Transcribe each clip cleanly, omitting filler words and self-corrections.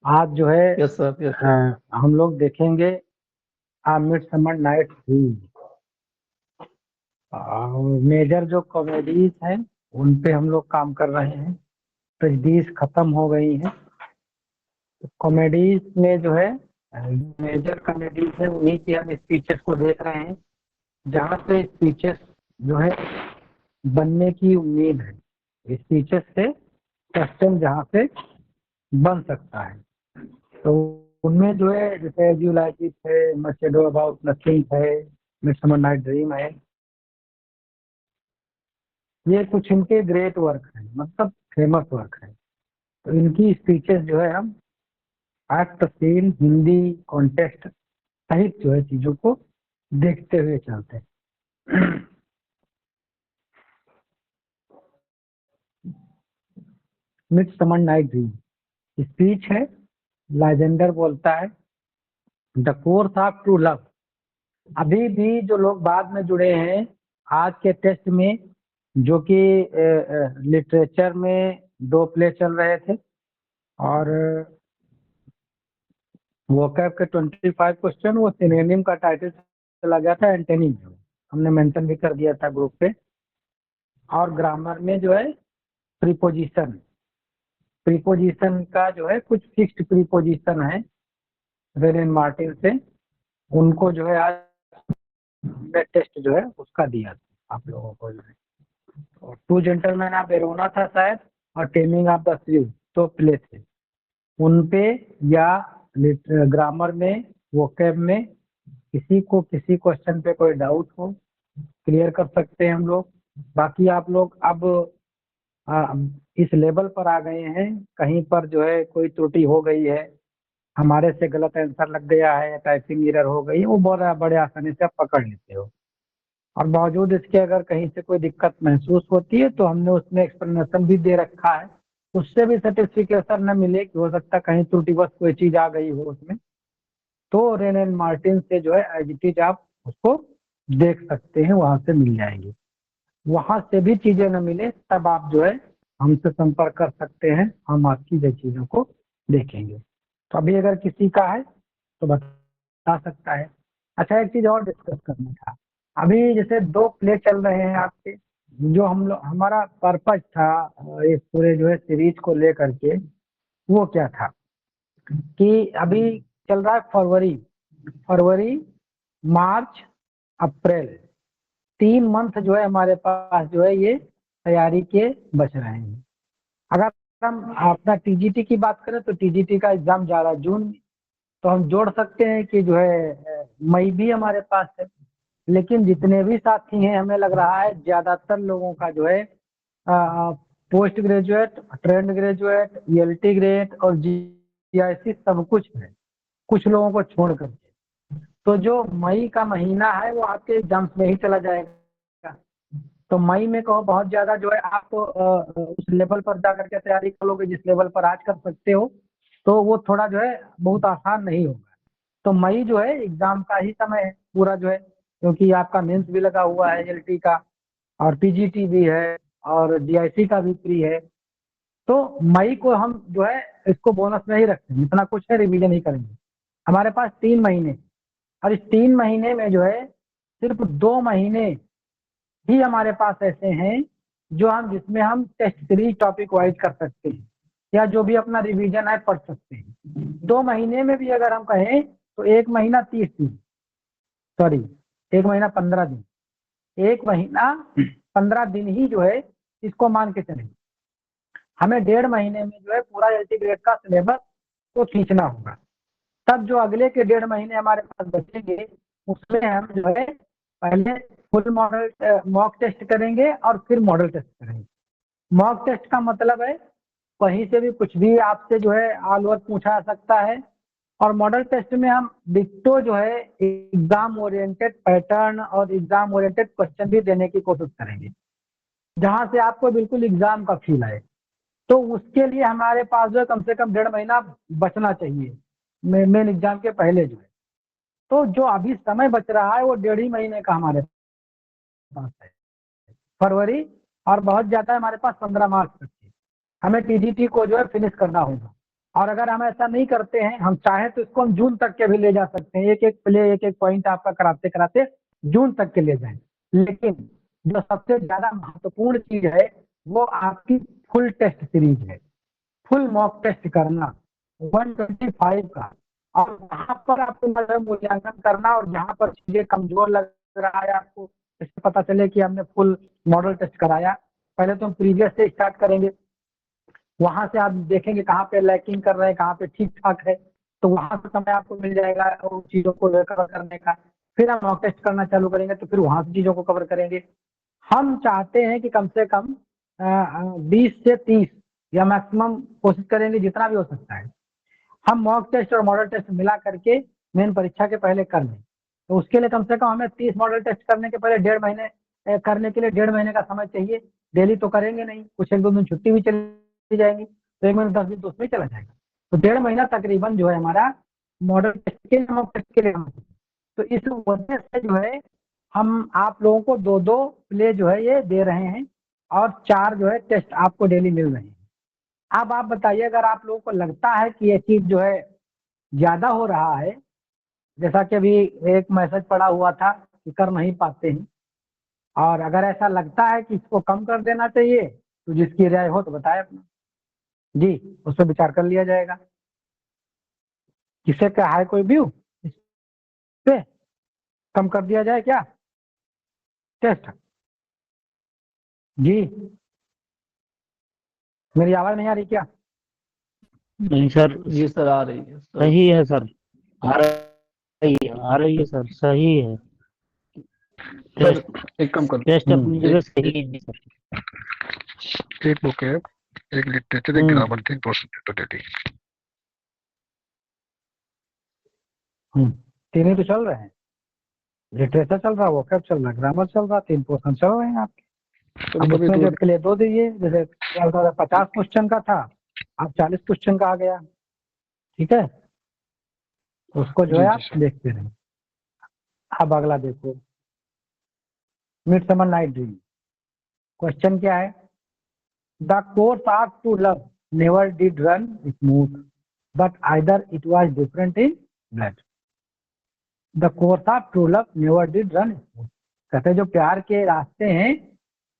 आज जो है यस सर, यस सर। हम लोग देखेंगे मिडसमर नाइट ड्रीम। मेजर जो कॉमेडीज हैं उन पे हम लोग काम कर रहे हैं। ट्रेजेडीज खत्म हो गई हैं। कॉमेडीज में जो है मेजर कॉमेडीज है उन्हीं की हम स्पीचेस को देख रहे हैं, जहाँ से स्पीचेस जो है बनने की उम्मीद है। स्पीचेस से क्वेश्चन जहाँ से बन सकता है, तो उनमें जो है जैसे एज यू लाइक इट है, मच एडो अबाउट नथिंग है, मिडसमर नाइट ड्रीम है। ये कुछ इनके ग्रेट वर्क है, मतलब फेमस वर्क है। तो इनकी स्पीचेस जो है हम एक्ट सीन हिंदी कॉन्टेक्स्ट सहित जो है चीजों को देखते हुए चलते हैं। मिडसमर नाइट ड्रीम स्पीच है। लाइजेंडर बोलता है, the course of true love. अभी भी जो लोग बाद में जुड़े हैं आज के टेस्ट में, जो कि लिटरेचर में 2 प्ले चल रहे थे, और वोकैब के 25 क्वेश्चन, वो सिनोनिम का टाइटल चला गया था एंटोनिम, हमने मेंशन भी कर दिया था ग्रुप पे। और ग्रामर में जो है प्रीपोजिशन, प्रीपोजिशन का जो है कुछ फिक्स्ड प्रीपोजिशन है रेन मार्टिन से, उनको जो है आज मैं टेस्ट जो है उसका दिया था आप लोगों को जो है। और टू जेंटलमैन ऑफ वेरोना था शायद, और टेमिंग ऑफ द श्रीव, तो प्ले थे उन पे, या ग्रामर में वोकैब में किसी को किसी क्वेश्चन पे कोई डाउट हो क्लियर कर सकते हैं हम लोग। बाकी आप लोग अब आ, इस लेवल पर आ गए हैं, कहीं पर जो है कोई त्रुटि हो गई है, हमारे से गलत आंसर लग गया है, टाइपिंग एरर हो गई है, वो बड़े बड़े आसानी से आप पकड़ लेते हो। और बावजूद इसके अगर कहीं से कोई दिक्कत महसूस होती है तो हमने उसमें एक्सप्लेनेशन भी दे रखा है, उससे भी सर्टिफिकेशन न मिले कि हो सकता है कहीं त्रुटिवश कोई चीज आ गई हो उसमें, तो रेन एंड मार्टिन से जो है एज इट इज आप उसको देख सकते हैं, वहां से मिल जाएंगे। वहां से भी चीजें न मिले तब आप जो है हमसे संपर्क कर सकते हैं, हम आपकी ये चीजों को देखेंगे। तो अभी अगर किसी का है तो बता सकता है। अच्छा, एक चीज और डिस्कस करना था। अभी जैसे 2 प्ले चल रहे हैं आपके, जो हम लोग हमारा पर्पज था इस पूरे जो है सीरीज को लेकर के, वो क्या था कि अभी चल रहा है फरवरी, फरवरी, मार्च, अप्रैल, 3 मंथ जो है हमारे पास जो है ये तैयारी के बच रहे हैं। अगर हम अपना टीजीटी की बात करें तो टीजीटी का एग्जाम जा रहा है जून में, तो हम जोड़ सकते हैं कि जो है मई भी हमारे पास है। लेकिन जितने भी साथी हैं हमें लग रहा है ज्यादातर लोगों का जो है post graduate, trained graduate, ELT grade और जीआईसी सब कुछ है, कुछ लोगों को छोड़ करके। तो जो मई का महीना है वो आपके एग्जाम्स में ही चला जाएगा। तो मई में कहो बहुत ज्यादा जो है आप उस लेवल पर जा करके तैयारी कर लोगे जिस लेवल पर आज कर सकते हो, तो वो थोड़ा जो है बहुत आसान नहीं होगा। तो मई जो है एग्जाम का ही समय है पूरा जो है, क्योंकि आपका मेंस भी लगा हुआ है एलटी का, और पीजीटी भी है, और जीआईसी का भी फ्री है। तो मई को हम जो है इसको बोनस में ही रखते हैं, इतना कुछ है रिवीजन ही करेंगे। हमारे पास 3 महीने, और इस 3 महीने में जो है सिर्फ 2 महीने ही हमारे पास ऐसे हैं जो हम जिसमें हम टेस्ट सीरीज टॉपिक वाइज कर सकते हैं, या जो भी अपना रिवीजन है पढ़ सकते हैं। 2 महीने में भी अगर हम कहें तो 1 महीना 30 दिन, सॉरी, 1 महीना 15 दिन, 1 महीना 15 दिन ही जो है इसको मान के चलें। हमें 1.5 महीने में जो है पूरा एलटी ग्रेड का सिलेबस को खींचना होगा। तब जो अगले के 1.5 महीने हमारे पास बचेंगे उसमें हम जो है पहले फुल मॉडल मॉक टेस्ट करेंगे और फिर मॉडल टेस्ट करेंगे। मॉक टेस्ट का मतलब है कहीं से भी कुछ भी आपसे जो है ऑल ओवर पूछा जा सकता है, और मॉडल टेस्ट में हम डिक्टो जो है एग्जाम ओरिएंटेड पैटर्न और एग्जाम ओरिएंटेड क्वेश्चन भी देने की कोशिश करेंगे, जहां से आपको बिल्कुल एग्जाम का फील आए। तो उसके लिए हमारे पास जो है कम से कम 1.5 महीना बचना चाहिए मेन एग्जाम के पहले जो है। तो जो अभी समय बच रहा है वो 1.5 महीने का हमारे पास है, फरवरी, और बहुत ज्यादा हमारे पास 15 मार्च तक है। हमें टीजीटी को जो है फिनिश करना होगा। और अगर हम ऐसा नहीं करते हैं, हम चाहें तो इसको हम जून तक के भी ले जा सकते हैं, एक एक प्ले एक एक पॉइंट आपका कराते कराते जून तक के ले जाएं। लेकिन जो सबसे ज्यादा महत्वपूर्ण चीज है वो आपकी फुल टेस्ट सीरीज है, फुल मॉक टेस्ट करना 125 का। और वहां पर आपको मतलब मूल्यांकन करना, और जहां पर चीजें कमजोर लग रहा है आपको, इससे पता चले कि हमने फुल मॉडल टेस्ट कराया। पहले तो हम प्रीवियस से स्टार्ट करेंगे, वहां से आप देखेंगे कहाँ पे लैकिंग कर रहे हैं, कहाँ पे ठीक ठाक है, तो वहां से समय आपको मिल जाएगा उन चीजों को कवर करने का। फिर हम मॉक टेस्ट करना चालू करेंगे तो फिर वहां से चीजों को कवर करेंगे। हम चाहते हैं कि कम से कम 20 से 30 या मैक्सिमम कोशिश करेंगे जितना भी हो सकता है हम मॉक टेस्ट और मॉडल टेस्ट मिला करके मेन परीक्षा के पहले कर लें। तो उसके लिए कम से कम हमें 30 मॉडल टेस्ट करने के पहले 1.5 महीने करने के लिए 1.5 महीने का समय चाहिए। डेली तो करेंगे नहीं, कुछ एक दो दिन छुट्टी भी चली जाएंगी, तो 1 महीने 10 दिन तो उसमें चला जाएगा। तो 1.5 महीना तकरीबन जो है हमारा मॉडल टेस्ट के लिए, मॉक टेस्ट के लिए। तो इस वजह से जो है हम आप लोगों को 2-2 प्ले जो है ये दे रहे हैं, और 4 जो है टेस्ट आपको डेली मिल रहे हैं। अब आप बताइए, अगर आप लोगों को लगता है कि ये चीज जो है ज्यादा हो रहा है, जैसा कि अभी एक मैसेज पड़ा हुआ था कि कर नहीं पाते हैं, और अगर ऐसा लगता है कि इसको कम कर देना चाहिए तो जिसकी राय हो तो बताए अपना, जी उस पर विचार कर लिया जाएगा। किसे का है कोई व्यू इस पे, कम कर दिया जाए क्या टेस्ट? जी मेरी आवाज नहीं आ रही क्या? नहीं सर, जी सर, आ रही है सर। सही है सर, आ रही है सर, सही है। सर टेस्ट एक काम कर, टेस्ट अपनी जगह सही है सर। एक बुक है, एक लिटरेचर, एक ग्रामर, 3% तो डेली। तीन ही तो चल रहे हैं, लिटरेचर चल रहा है, वोकैब चल रहा है, ग्रामर चल रहा है, 3 पोर्शन चल रहे हैं आपके। अब कभी उसमें दो जो प्ले 2 दीजिए, जैसे 50 क्वेश्चन का था, अब 40 क्वेश्चन का आ गया, ठीक है, उसको जो जी है जी आप सर। देखते रहें। अब अगला देखो, मिडसमर नाइट ड्रीम। क्वेश्चन क्या है? The course of to love never did run smooth, but either it was different in blood. The course of true love never did run smooth, कहते हैं जो प्यार के रास्ते हैं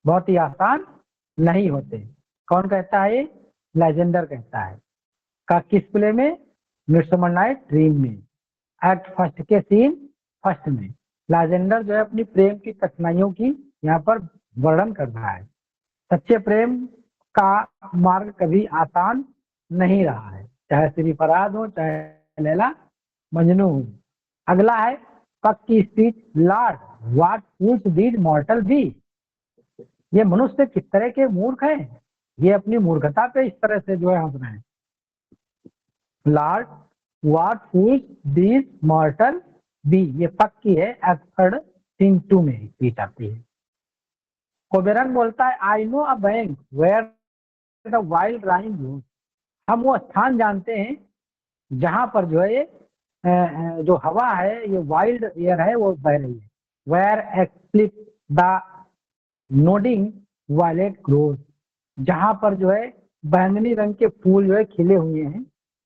बहुत ही आसान नहीं होते। कौन कहता है? लेजेंडर कहता है। का किस प्ले में? मिडसमर नाइट ड्रीम में, एक्ट फर्स्ट के सीन फर्स्ट में। लेजेंडर जो है अपनी प्रेम की कठिनाइयों की यहाँ पर वर्णन कर रहा है। सच्चे प्रेम का मार्ग कभी आसान नहीं रहा है, चाहे श्री फराज हो चाहे लैला मजनू हो। अगला है पक की speech, lord what fools these mortal be. ये मनुष्य किस तरह के मूर्ख हैं, ये अपनी मूर्खता पे इस तरह से जो है हंस रहे हैं। Lord what fools these mortal be, ये पक की है, थर्ड थिंग टू में स्पीच आती है। कोबेरन बोलता है I know a bank where the wild thyme blows. हम वो स्थान जानते हैं जहां पर जो है जो हवा है, ये वाइल्ड एयर है, वो बह रही है। वेयर एक्सप्लिट द नोडिंग वायलेट ग्रोज, जहां पर जो है बैंगनी रंग के फूल जो है खिले हुए हैं,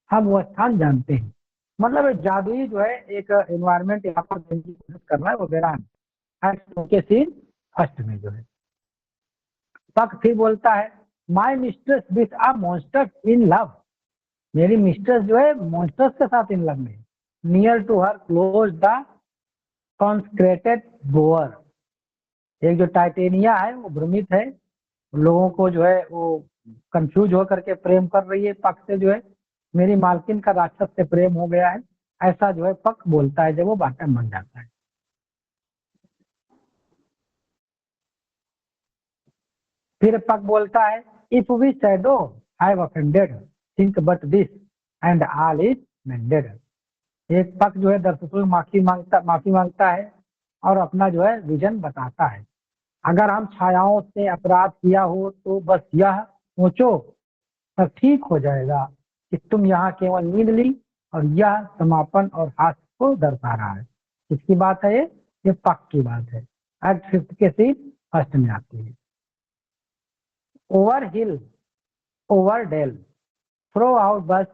हम वो स्थान जानते हैं। मतलब एक जादुई जो है एक एनवायरमेंट यहाँ पर देने की कोशिश कर रहा है वगैरह के सीन फर्स्ट में जो है। पक फिर बोलता है my mistress with a monster in love, मेरी मिस्ट्रेस जो है मॉन्स्टर्स के साथ इन लव में। Near to her close the consecrated bower, एक जो टाइटेनिया है वो भ्रमित है, लोगों को जो है वो कंफ्यूज होकर के प्रेम कर रही है पक से, जो है मेरी मालकिन का राक्षस से प्रेम हो गया है, ऐसा जो है पक बोलता है जब वो बाटम बन जाता है। फिर पक बोलता है if we shadow have offended think but this and all is mended. एक पक जो है दर्शकों से माफी मांगता है और अपना जो है विजन बताता है। अगर हम छायाओं से अपराध किया हो तो बस यह सोचो सब ठीक हो जाएगा कि तुम यहाँ केवल नींद ली, और यह समापन और हास्य को दर्शा रहा है। किसकी बात है ये पक की बात है। एक्ट फिफ्थ के सीन फर्स्ट में आती है। ओवर हिल ओवर डेल थ्रो आउट बस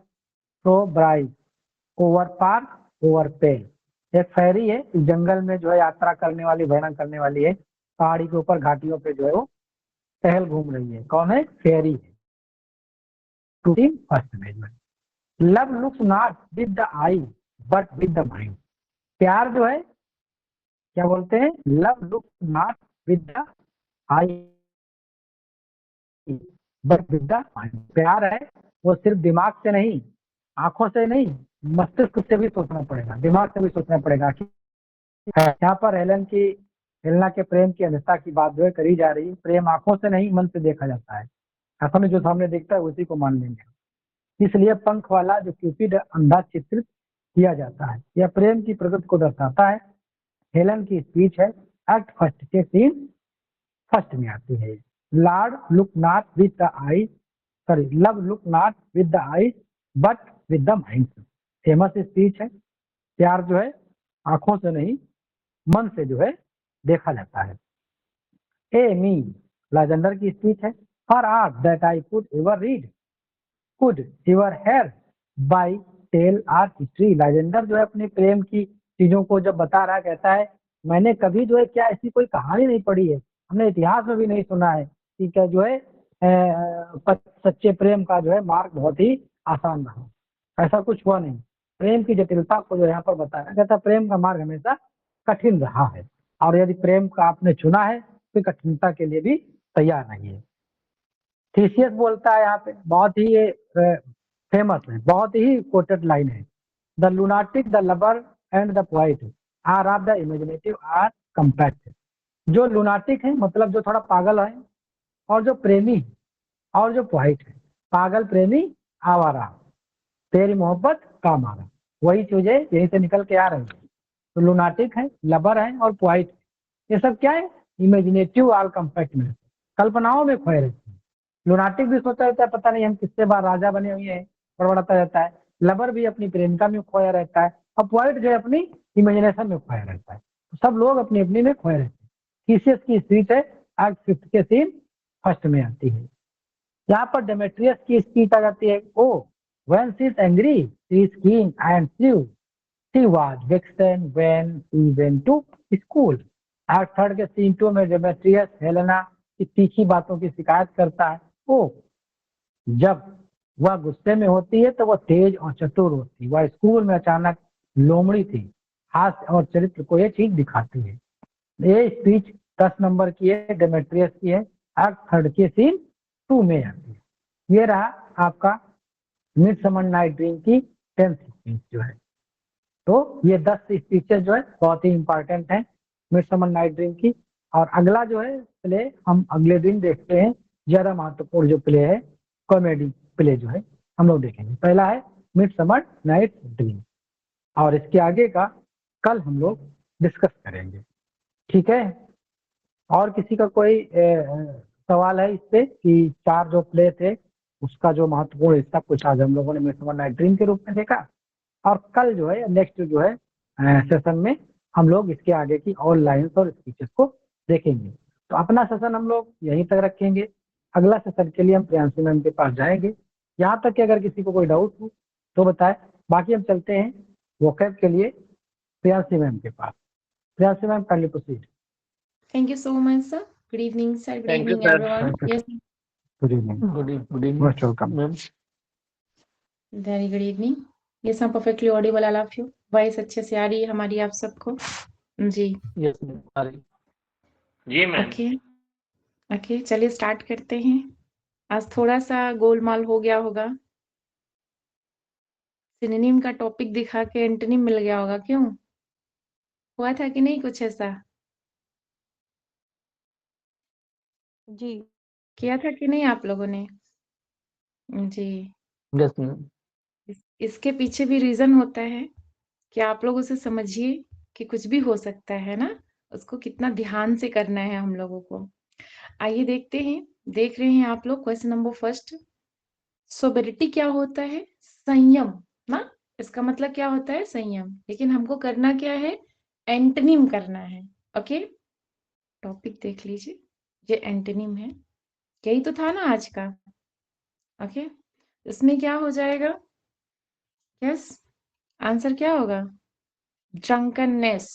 थ्रो ब्राइज, ओवर पार, ओवर पेल। एक फेरी है, जंगल में जो है यात्रा करने वाली, भ्रमण करने वाली है, पहाड़ी के ऊपर घाटियों पे जो है वो टहल घूम रही है। कौन है? फेरी है। First image. Love looks not with the I but with the mind. प्यार जो है, क्या बोलते हैं? Love looks not with the I but with the mind. प्यार है वो सिर्फ दिमाग से नहीं, आंखों से नहीं, मस्तिष्क से भी सोचना पड़ेगा, दिमाग से भी सोचना पड़ेगा। कि यहाँ पर हेलेना के प्रेम की अवस्था की बात जो है करी जा रही है। प्रेम आंखों से नहीं, मन से देखा जाता है। ऐसा में जो सामने देखता है उसी को मान लेंगे। इसलिए पंख वाला जो क्यूपिड अंधा चित्रित किया जाता है, यह प्रेम की प्रगति को दर्शाता है। हेलन की स्पीच है, एक्ट फर्स्ट के सीन फर्स्ट में आती है। Lord look not with the I, sorry, love look not with the I but with the mind. Famous speech है। प्यार जो है आंखों से नहीं, मन से जो है देखा जाता है। ए मी, लाजेंडर की स्पीच है, for aught that I could ever read could ever hear by tale or history. Lysander जो है अपने प्रेम की चीजों को जब बता रहा है, कहता है मैंने कभी जो है क्या ऐसी कोई कहानी नहीं पढ़ी है, हमने इतिहास में भी नहीं सुना है कि क्या जो है सच्चे प्रेम का जो है मार्ग बहुत ही आसान रहा। ऐसा कुछ हुआ नहीं। प्रेम की जटिलता को जो यहाँ पर बताया, कहता प्रेम का मार्ग हमेशा कठिन रहा है, और यदि प्रेम का आपने चुना है तो कठिनता के लिए भी तैयार रहिए। थीसियस बोलता है यहाँ पे, बहुत ही ये फेमस है, बहुत ही कोटेड लाइन है। The lunatic, the lover and the poet are of the imaginative are compact. जो लुनाटिक है मतलब जो थोड़ा पागल है, और जो प्रेमी है, और जो पोएट है। पागल, प्रेमी, आवारा, तेरी मोहब्बत का मारा, वही चीजें यहीं से निकल के आ रही है। तो लुनाटिक है, लवर है और पोएट, ये सब क्या है? इमेजिनेटिव आल कंपैक्ट में, कल्पनाओं में खोए रहते हैं। लुनाटिक भी सोचता रहता है पता नहीं हम किससे बार राजा बने हुए हैं, बड़बड़ाता रहता है। लवर भी अपनी प्रेमिका में खोया रहता है, और पोएट जो है अपनी इमेजिनेशन में खोया रहता है। तो सब लोग अपनी अपनी में खोए रहते हैं। थीसियस की स्पीच है, एक्ट फिफ्थ के सीन फर्स्ट में आती है। यहाँ पर डेमेट्रियस की स्पीच आ जाती है। Oh when she is angry she is keen and shrewd, she was vixen when she went to school. Act third के सीन 2 में डेमेट्रियस हेलेना की तीखी बातों की शिकायत करता है। ओ जब वह गुस्से में होती है तो वह तेज और चतुर होती है, वह स्कूल में अचानक लोमड़ी थी। हास्य और चरित्र को ये चीज दिखाती है। ये स्पीच 10 नंबर की है, डेमेट्रियस की है, एक्ट थर्ड के सीन 2 में आती है। ये रहा आपका मिडसमर नाइट ड्रीम की 10th स्पीच जो है। तो ये 10 स्पीचेस जो है बहुत ही इंपॉर्टेंट है मिडसमर नाइट ड्रीम की। और अगला जो है प्ले हम अगले दिन देखते हैं, ज्यादा महत्वपूर्ण जो प्ले है, कॉमेडी प्ले जो है हम लोग देखेंगे। पहला है मिडसमर नाइट ड्रीम, और इसके आगे का कल हम लोग डिस्कस करेंगे। ठीक है? और किसी का कोई सवाल है इस पे कि 4 जो प्ले थे उसका जो महत्वपूर्ण हिस्सा कुछ आज हम लोगों ने मिडसमर नाइट ड्रीम के रूप में देखा, और कल जो है नेक्स्ट जो है सेशन में हम लोग इसके आगे की और लाइन्स और स्पीचेस को देखेंगे। तो अपना सेशन हम लोग यहीं तक रखेंगे। अगला सेशन के लिए हम प्रियांशी मैम के पास जाएंगे। यहाँ तक कि अगर किसी को कोई डाउट हो तो बताए, बाकी हम चलते हैं वोकैब के लिए प्रियांशी मैम के पास। Priyanshi ma'am, kindly proceed. Thank you so much, sir. Good evening, sir. Good Thank you, evening, sir. everyone. Yes, good evening. Good evening most welcome. Ma'am. very good evening. Yes, I'm perfectly audible. I love you. Voice अच्छे से आ रही है हमारी आप सबको? जी। Yes ma'am, आ रही। जी ma'am. Okay okay, चलिए start करते हैं। आज थोड़ा सा गोलमाल हो गया होगा, सिनोनिम का टॉपिक दिखा के एंटोनिम मिल गया होगा। क्यों हुआ था कि नहीं कुछ ऐसा? जी किया था कि नहीं आप लोगों ने? जी। Yes ma'am. इसके पीछे भी रीजन होता है कि आप लोग उसे समझिए कि कुछ भी हो सकता है ना, उसको कितना ध्यान से करना है हम लोगों को। आइए देखते हैं। देख रहे हैं आप लोग क्वेश्चन नंबर फर्स्ट। सोबरिटी क्या होता है? संयम ना, इसका मतलब क्या होता है? संयम। लेकिन हमको करना क्या है? एंटोनिम करना है। ओके, टॉपिक देख लीजिए, ये एंटोनिम है। यही तो था ना आज का। ओके, इसमें क्या हो जाएगा? यस, आंसर क्या होगा? ड्रंकननेस।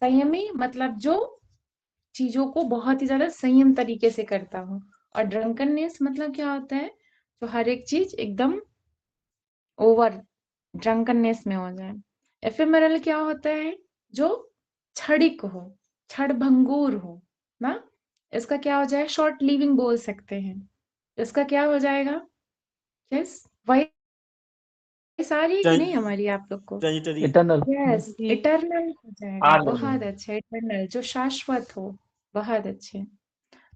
संयमी मतलब जो चीजों को बहुत ही ज्यादा संयम तरीके से करता हो, और ड्रंकननेस मतलब क्या होता है? जो हर एक चीज एकदम ओवर ड्रंकननेस में हो जाए। एफेमेरल क्या होता है? जो क्षणिक हो, क्षणभंगुर हो ना। इसका क्या हो जाए? शॉर्ट लिविंग बोल सकते हैं। इसका क्या हो जाएगा? यस, वॉइस आ रही है कि नहीं हमारी आप लोग को? ट्रांजिटरी। इटर्नल। यस, जी इटर्नल हो जाएगा। आ गया। बहुत अच्छे, इटर्नल जो शाश्वत हो। बहुत अच्छे।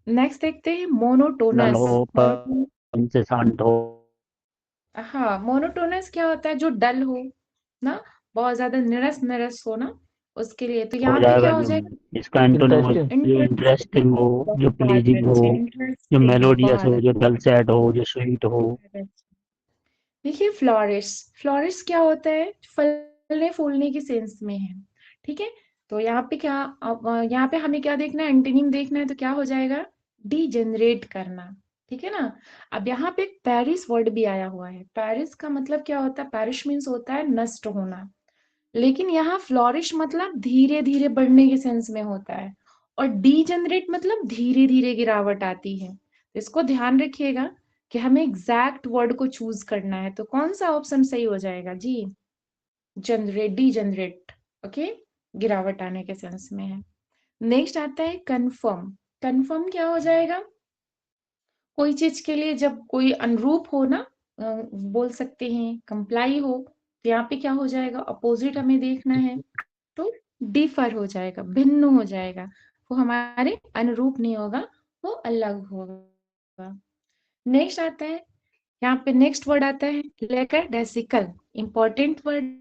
नेक्स्ट देखते हैं मोनोटोनस। हो मोनोटोनस, कम से शांत हो। हाँ, मोनोटोनस क्या होता है? जो डल हो ना, बहुत ज्यादा निरस निरस हो ना, उसके लिए। तो हो यहाँ पे जाएगा क्या हो जो जाएगा? इसका एंटोनिम इंटरेस्टिंग। जो इंटरेस्टिंग हो, जो बहुत प्लीजिंग हो, अच्छे, जो इंटरेस्टिंग, मेलोडियस बहुत हो, जो डल सैड हो, जो स्वीट हो। अच्छे। देखिए फ्लोरिश, फ्लोरिश क्या होता है? फलने फूलने की सेंस में है। ठीक है, तो यहाँ पे क्या, अब यहाँ पे हमें क्या देखना है? एंटोनिम देखना है, तो क्या हो जाएगा? डीजेनरेट करना। ठीक है ना। अब यहाँ पे एक पेरिस वर्ड भी आया हुआ है। पेरिस का मतलब क्या होता है? पेरिश मीन्स होता है नष्ट होना, लेकिन यहाँ फ्लोरिश मतलब धीरे धीरे बढ़ने के सेंस में होता है, और डीजेनरेट मतलब धीरे धीरे गिरावट आती है। तो इसको ध्यान रखिएगा कि हमें एग्जैक्ट वर्ड को चूज करना है। तो कौन सा ऑप्शन सही हो जाएगा जी? Generate, degenerate. ओके, गिरावट आने के सेंस में है। नेक्स्ट आता है कंफर्म। कंफर्म क्या हो जाएगा? कोई चीज के लिए जब कोई अनुरूप हो ना, बोल सकते हैं कंप्लाई हो, तो यहाँ पे क्या हो जाएगा? अपोजिट हमें देखना है, तो डिफर हो जाएगा, भिन्न हो जाएगा। वो हमारे अनुरूप नहीं होगा, वो अलग होगा। नेक्स्ट आता है, यहाँ पे नेक्स्ट वर्ड आता है lackadaisical. Important word.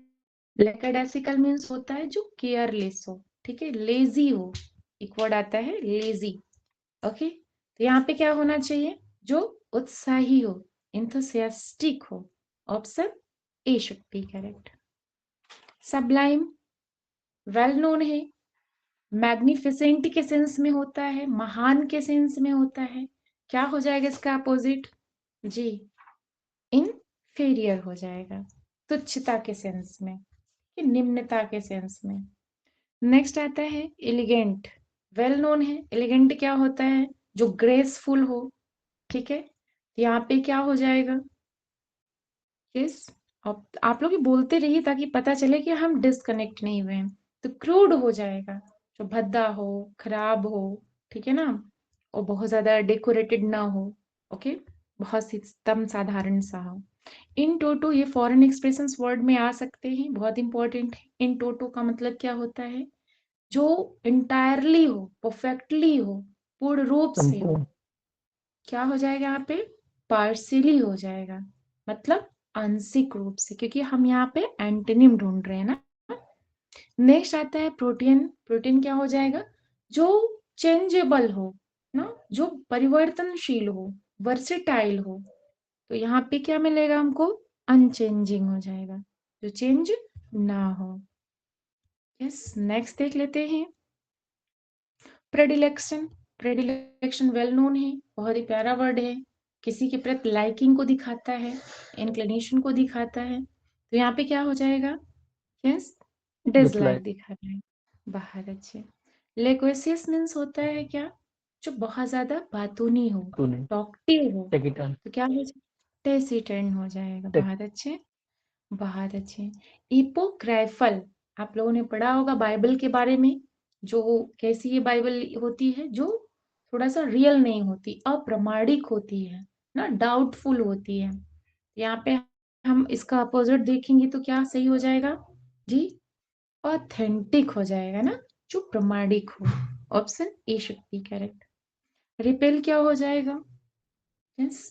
Lackadaisical means होता है जो केयरलेस हो, ठीक है, लेजी हो। एक वर्ड आता है लेजी। ओके, तो यहाँ पे क्या होना चाहिए? जो उत्साही हो, इंथुसियास्टिक हो। Option A should be correct. Sublime well known है, मैग्निफिसेंट के सेंस में होता है, महान के सेंस में होता है। क्या हो जाएगा इसका अपोजिट जी? इनफीरियर हो जाएगा, तुच्छता के सेंस में, कि निम्नता के सेंस में। नेक्स्ट आता है एलिगेंट। वेल नोन है, एलिगेंट क्या होता है? जो ग्रेसफुल हो। ठीक है, यहाँ पे क्या हो जाएगा? यस, आप लोग ये बोलते रहिए ताकि पता चले कि हम डिस्कनेक्ट नहीं हुए हैं। तो क्रूड हो जाएगा, जो भद्दा हो, खराब हो। ठीक है ना, और बहुत ज्यादा डेकोरेटेड ना हो। ओके, बहुत सिस्टम साधारण सा हो। इन टोटो, ये फॉरेन एक्सप्रेशंस वर्ड में आ सकते हैं, बहुत इंपॉर्टेंट है। इन टोटो का मतलब क्या होता है? जो इंटायरली हो, परफेक्टली हो, पूर्ण रूप से हो। संपूर्ण। क्या हो जाएगा यहाँ पे? पार्शियली हो जाएगा, मतलब आंशिक रूप से, क्योंकि हम यहाँ पे एंटोनिम ढूंढ रहे हैं ना। नेक्स्ट आता है प्रोटीन। प्रोटीन क्या हो जाएगा? जो चेंजेबल हो ना, जो परिवर्तनशील हो, वर्सेटाइल हो। तो यहाँ पे क्या मिलेगा हमको? अनचेंजिंग हो जाएगा, जो चेंज ना हो। यस, नेक्स्ट देख लेते हैं प्रेडिलेक्शन। प्रेडिलेक्शन वेल नोन है, बहुत ही प्यारा वर्ड है। किसी के प्रति लाइकिंग को दिखाता है, इंक्लिनेशन को दिखाता है। तो यहाँ पे क्या हो जाएगा? Yes, dislike dislike. दिखाता है। बहुत अच्छे। लेक्वेसियस मीन्स होता है क्या? जो बहुत ज्यादा बातूनी हो, तूने। टॉकटिव हो। टेकिटन। तो क्या हो जाएगा? टेसिटर्न हो जाएगा। टेक। बहुत अच्छे, बहुत अच्छे। इपोक्राइफल, आप लोगों ने पढ़ा होगा बाइबल के बारे में। जो कैसी ये बाइबल होती है? जो थोड़ा सा रियल नहीं होती, अप्रामाणिक होती है ना, डाउटफुल होती है। यहाँ पे हम इसका अपोजिट देखेंगे तो क्या सही हो जाएगा जी? ऑथेंटिक हो जाएगा ना, जो प्रामाणिक हो। Option A should be correct. Repel क्या हो जाएगा? यस,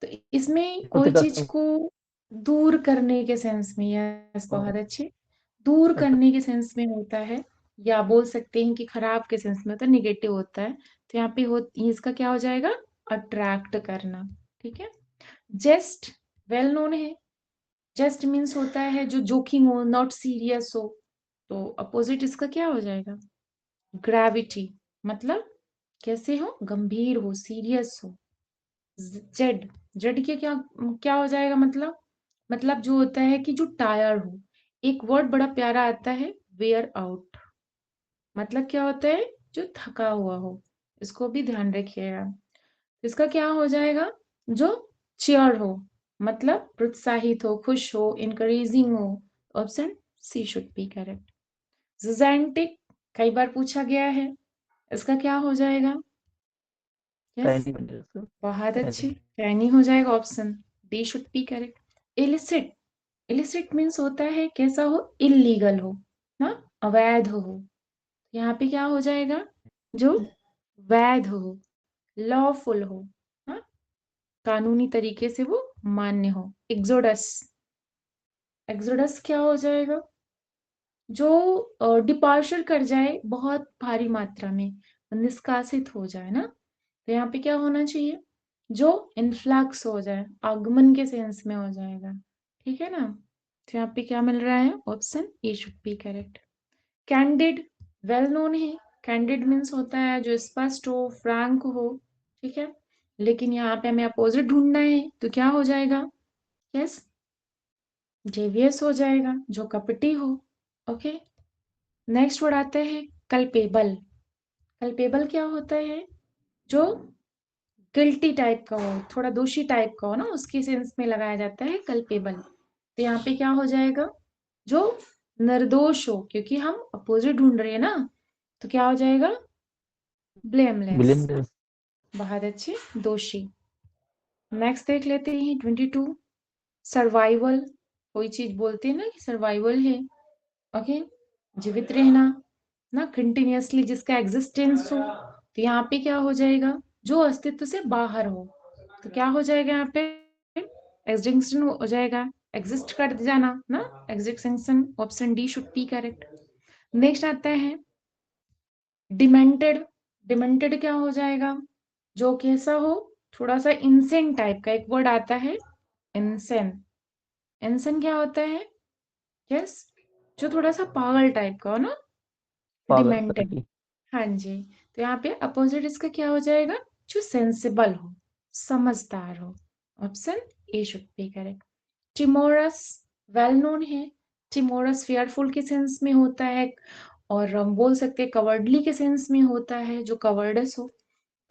तो इसमें कोई चीज प्रतिकर्षण। को दूर करने के सेंस में, यस बहुत हाँ, अच्छे, दूर अच्छा। करने के सेंस में होता है, या बोल सकते हैं कि खराब के सेंस में होता है, निगेटिव होता है। तो यहाँ पे इसका क्या हो जाएगा? अट्रैक्ट करना। ठीक है, जेस्ट वेल नोन है। जेस्ट मीन्स होता है जो जोकिंग हो, नॉट सीरियस हो। तो अपोजिट इसका क्या हो जाएगा? ग्रेविटी, मतलब कैसे हो? गंभीर हो, सीरियस हो। जेड, जेड के क्या क्या हो जाएगा? मतलब मतलब जो होता है कि जो टायर्ड हो। एक वर्ड बड़ा प्यारा आता है, वेयर आउट। मतलब क्या होता है, जो थका हुआ हो। इसको भी ध्यान रखिएगा। इसका क्या हो जाएगा, जो चेयर हो, मतलब प्रोत्साहित हो, खुश हो, इनकरेजिंग हो। Option C should be correct. Gigantic कई बार पूछा गया है, इसका क्या हो जाएगा? यस, टाइनी बन जाएगा सर। बहुत अच्छी, टाइनी। टैनी हो जाएगा। Option D should be correct. Illicit, illicit means होता है कैसा हो, इलीगल हो ना, अवैध हो। यहाँ पे क्या हो जाएगा, जो वैध हो, लॉफुल हो, हाँ, कानूनी तरीके से वो मान्य हो। एक्सोडस, एक्सोडस क्या हो जाएगा, जो डिपार्चर कर जाए बहुत भारी मात्रा में, निष्कासित हो जाए ना। तो यहाँ पे क्या होना चाहिए, जो इन्फ्लक्स हो जाए, आगमन के सेंस में हो जाएगा। ठीक है ना। तो यहाँ पे क्या मिल रहा है, option A should be correct. Candid well known है। कैंडिड मीन्स होता है जो स्पष्ट हो, फ्रैंक हो। ठीक है, लेकिन यहाँ पे हमें अपोजिट ढूंढना है, तो क्या हो जाएगा, यस, जेवियस हो जाएगा, जो कपटी हो। ओके, नेक्स्ट वर्ड आता है कल्पेबल। कल्पेबल क्या होता है, जो गिल्टी टाइप का हो, थोड़ा दोषी टाइप का हो ना, उसके सेंस में लगाया जाता है कल्पेबल। तो यहाँ पे क्या हो जाएगा, जो निर्दोष हो, क्योंकि हम अपोजिट ढूंढ रहे हैं ना, तो क्या हो जाएगा, ब्लेमलेस। ब्लेमलेस। बहुत अच्छे, दोषी। नेक्स्ट देख लेते हैं 22, सर्वाइवल। कोई चीज बोलते हैं ना कि सर्वाइवल है, ओके, जीवित रहना ना, कंटिन्यूअसली जिसका एग्जिस्टेंस हो। तो यहाँ पे क्या हो जाएगा, जो अस्तित्व से बाहर हो। तो क्या हो जाएगा यहाँ पे, एग्जिस्टेंस हो जाएगा, एग्जिस्ट कर जाना ना, existence. Option D should be correct. Next आता है डिमेंटेड। डिमेंटेड क्या हो जाएगा, जो कैसा हो, थोड़ा सा इंसेंट टाइप का। एक वर्ड आता है इंसेन। इंसेन क्या होता है, यस, जो थोड़ा सा पागल टाइप का हो ना, पागल डिमेंटेड। पागल। हाँ जी। तो यहाँ पे अपोजिट इसका क्या हो जाएगा, जो सेंसिबल हो, समझदार हो। Option A should be correct. Timorous well known है। टिमोरस फेयरफुल के सेंस में होता है, और हम बोल सकते हैं कवर्डली के सेंस में होता है, जो कवर्डस हो।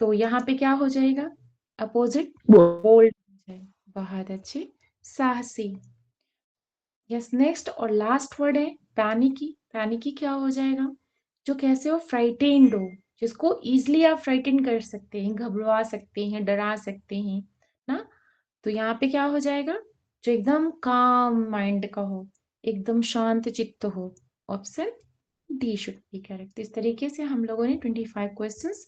तो यहाँ पे क्या हो जाएगा, अपोजिट बोल्ड हो जाएगा। बहुत अच्छे, साहसी। यस, नेक्स्ट और लास्ट वर्ड है पैनिकी। पैनिकी क्या हो जाएगा, जो कैसे हो, फ्राइटेंड हो, जिसको इजिली आप फ्राइटेन कर सकते हैं, घबरा सकते हैं, डरा सकते हैं ना। तो यहाँ पे क्या हो जाएगा, जो एकदम काम माइंड का हो, एकदम शांत चित्त हो। Option D should be correct. इस तरीके से हम लोगों ने 25 क्वेश्चंस